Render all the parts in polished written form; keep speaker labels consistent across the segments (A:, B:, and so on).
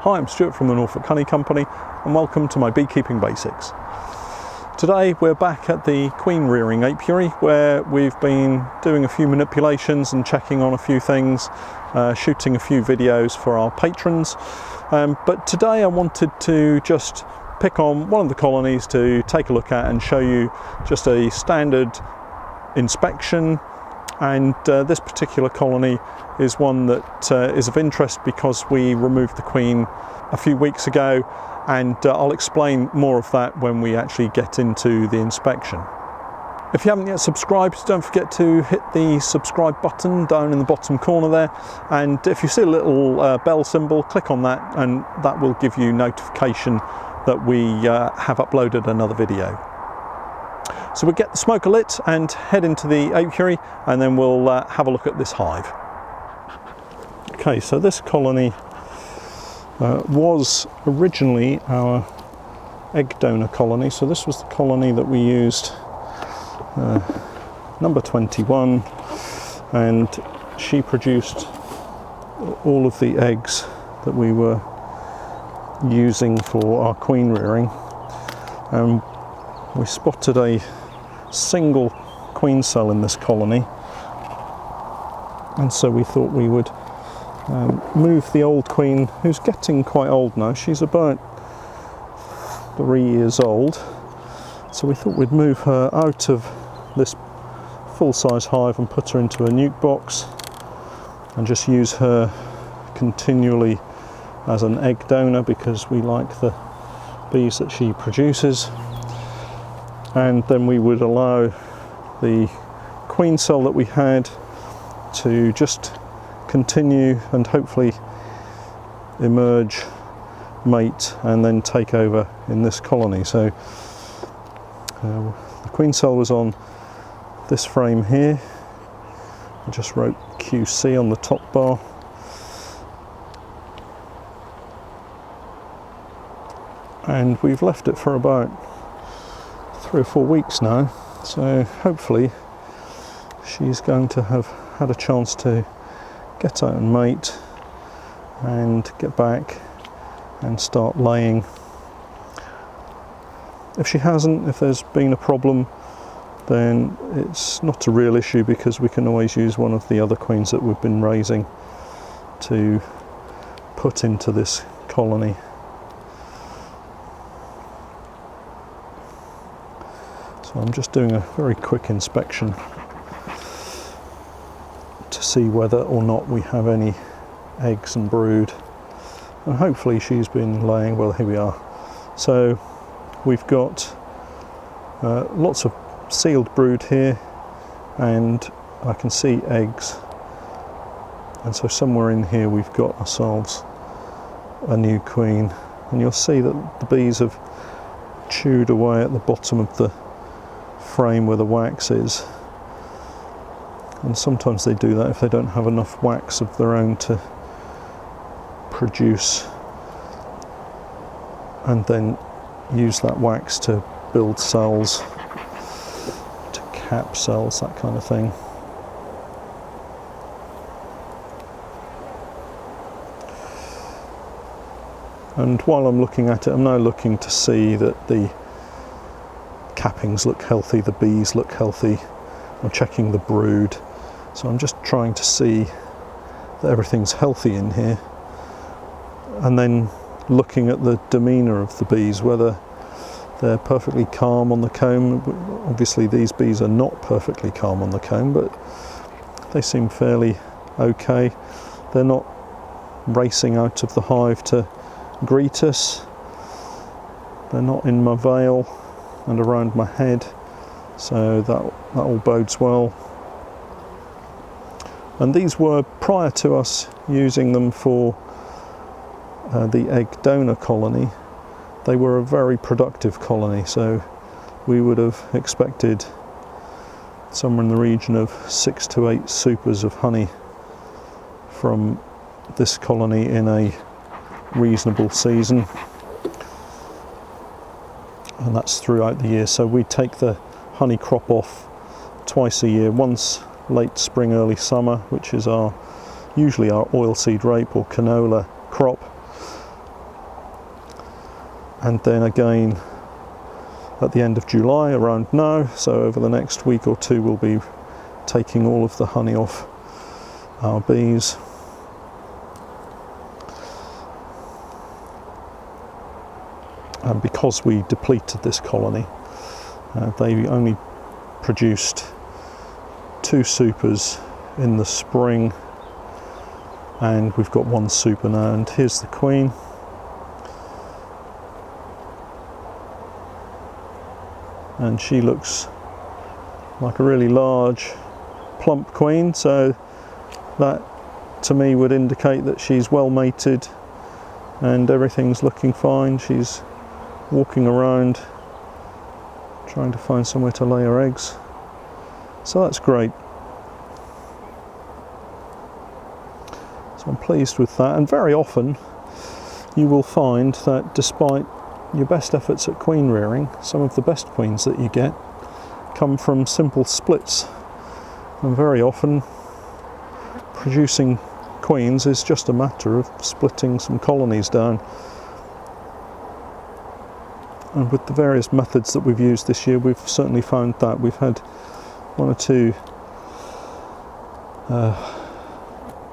A: Hi, I'm Stuart from the Norfolk Honey Company and welcome to my beekeeping basics. Today we're back at the queen rearing apiary where we've been doing a few manipulations and checking on a few things, shooting a few videos for our patrons. But today I wanted to just pick on one of the colonies to take a look at and show you just a standard inspection. And this particular colony is one that is of interest because we removed the queen a few weeks ago, and I'll explain more of that when we actually get into the inspection. If you haven't yet subscribed, don't forget to hit the subscribe button down in the bottom corner there, and if you see a little bell symbol, click on that and that will give you notification that we have uploaded another video. So we'll get the smoker lit and head into the apiary, and then we'll have a look at this hive. Okay, so this colony was originally our egg donor colony. So this was the colony that we used, number 21, and she produced all of the eggs that we were using for our queen rearing. We spotted a single queen cell in this colony, and so we thought we would move the old queen, who's getting quite old now. She's about 3 years old, so we thought we'd move her out of this full-size hive and put her into a nuke box and just use her continually as an egg donor because we like the bees that she produces. And then we would allow the queen cell that we had to just continue and hopefully emerge, mate, and then take over in this colony. So the queen cell was on this frame here. I just wrote QC on the top bar. And we've left it for about 3 or 4 weeks now, so hopefully she's going to have had a chance to get out and mate and get back and start laying. If she hasn't, if there's been a problem, then it's not a real issue because we can always use one of the other queens that we've been raising to put into this colony. So I'm just doing a very quick inspection to see whether or not we have any eggs and brood, and hopefully she's been laying. Well, here we are. So we've got lots of sealed brood here, and I can see eggs, and so somewhere in here we've got ourselves a new queen, and you'll see that the bees have chewed away at the bottom of the frame where the wax is, and sometimes they do that if they don't have enough wax of their own to produce, and then use that wax to build cells, to cap cells, that kind of thing. And while I'm looking at it, I'm now looking to see that the cappings look healthy, the bees look healthy. I'm checking the brood, so I'm just trying to see that everything's healthy in here, and then looking at the demeanour of the bees, whether they're perfectly calm on the comb. Obviously these bees are not perfectly calm on the comb, but they seem fairly okay. They're not racing out of the hive to greet us. They're not in my veil and around my head, so that all bodes well. And these were, prior to us using them for the egg donor colony, they were a very productive colony, so we would have expected somewhere in the region of 6 to 8 supers of honey from this colony in a reasonable season. And that's throughout the year. So we take the honey crop off twice a year, once late spring, early summer, which is usually our oilseed rape or canola crop, and then again at the end of July around now. So over the next week or two we'll be taking all of the honey off our bees. And because we depleted this colony, they only produced 2 supers in the spring, and we've got 1 super now. And here's the queen. And she looks like a really large plump queen, so that to me would indicate that she's well mated and everything's looking fine. She's walking around trying to find somewhere to lay her eggs, so that's great. So I'm pleased with that, and very often you will find that despite your best efforts at queen rearing, some of the best queens that you get come from simple splits, and very often producing queens is just a matter of splitting some colonies down. And with the various methods that we've used this year, we've certainly found that. We've had 1 or 2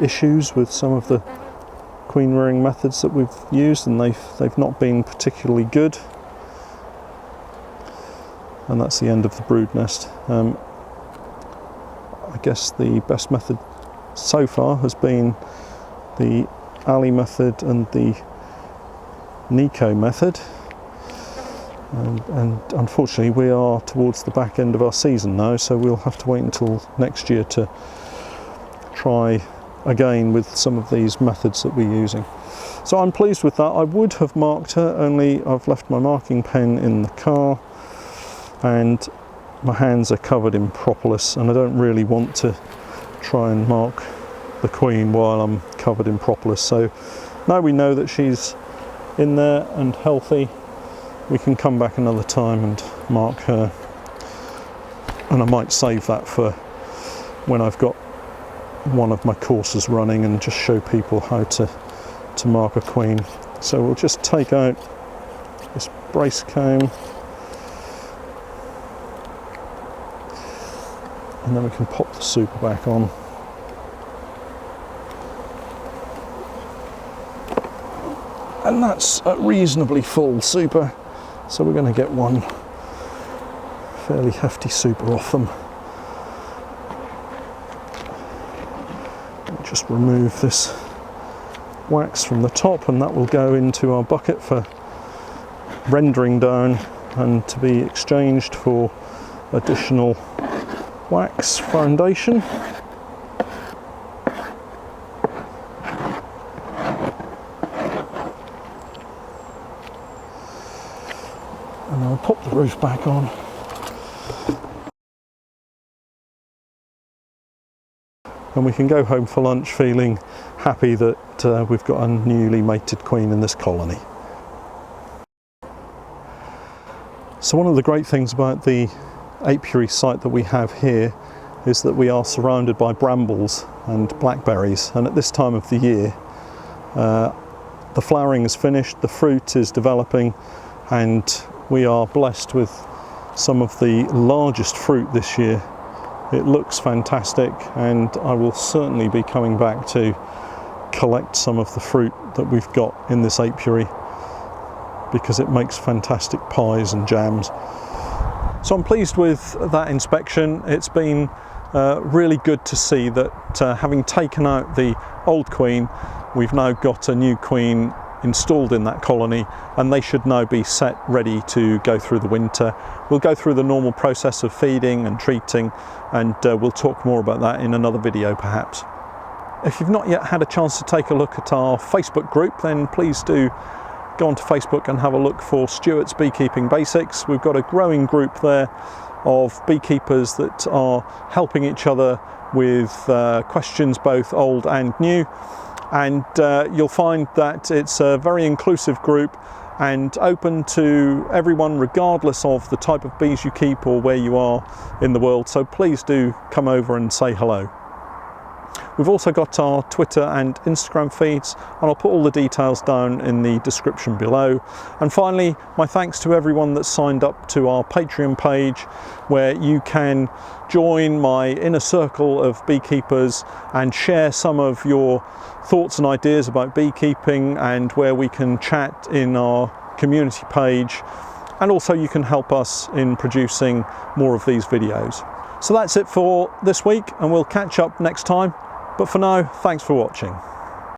A: issues with some of the queen rearing methods that we've used, and they've not been particularly good. And that's the end of the brood nest. I guess the best method so far has been the alley method and the Nico method. And unfortunately we are towards the back end of our season now, so we'll have to wait until next year to try again with some of these methods that we're using. So I'm pleased with that. I would have marked her, only I've left my marking pen in the car and my hands are covered in propolis, and I don't really want to try and mark the queen while I'm covered in propolis. So now we know that she's in there and healthy, we can come back another time and mark her, and I might save that for when I've got one of my courses running and just show people how to mark a queen. So we'll just take out this brace comb, and then we can pop the super back on. And that's a reasonably full super, so we're going to get 1 fairly hefty super off them. Just remove this wax from the top, and that will go into our bucket for rendering down and to be exchanged for additional wax foundation. And I'll pop the roof back on. And we can go home for lunch feeling happy that we've got a newly mated queen in this colony. So one of the great things about the apiary site that we have here is that we are surrounded by brambles and blackberries, and at this time of the year the flowering is finished, the fruit is developing, and we are blessed with some of the largest fruit this year. It looks fantastic, and I will certainly be coming back to collect some of the fruit that we've got in this apiary because it makes fantastic pies and jams. So I'm pleased with that inspection. It's been really good to see that having taken out the old queen, we've now got a new queen installed in that colony, and they should now be set ready to go through the winter. We'll go through the normal process of feeding and treating, and we'll talk more about that in another video perhaps. If you've not yet had a chance to take a look at our Facebook group, then please do go onto Facebook and have a look for Stuart's Beekeeping Basics. We've got a growing group there of beekeepers that are helping each other with questions both old and new, and you'll find that it's a very inclusive group and open to everyone regardless of the type of bees you keep or where you are in the world, so please do come over and say hello. We've also got our Twitter and Instagram feeds, and I'll put all the details down in the description below. And finally, my thanks to everyone that's signed up to our Patreon page, where you can join my inner circle of beekeepers and share some of your thoughts and ideas about beekeeping, and where we can chat in our community page. And also you can help us in producing more of these videos. So that's it for this week, and we'll catch up next time. But for now, thanks for watching.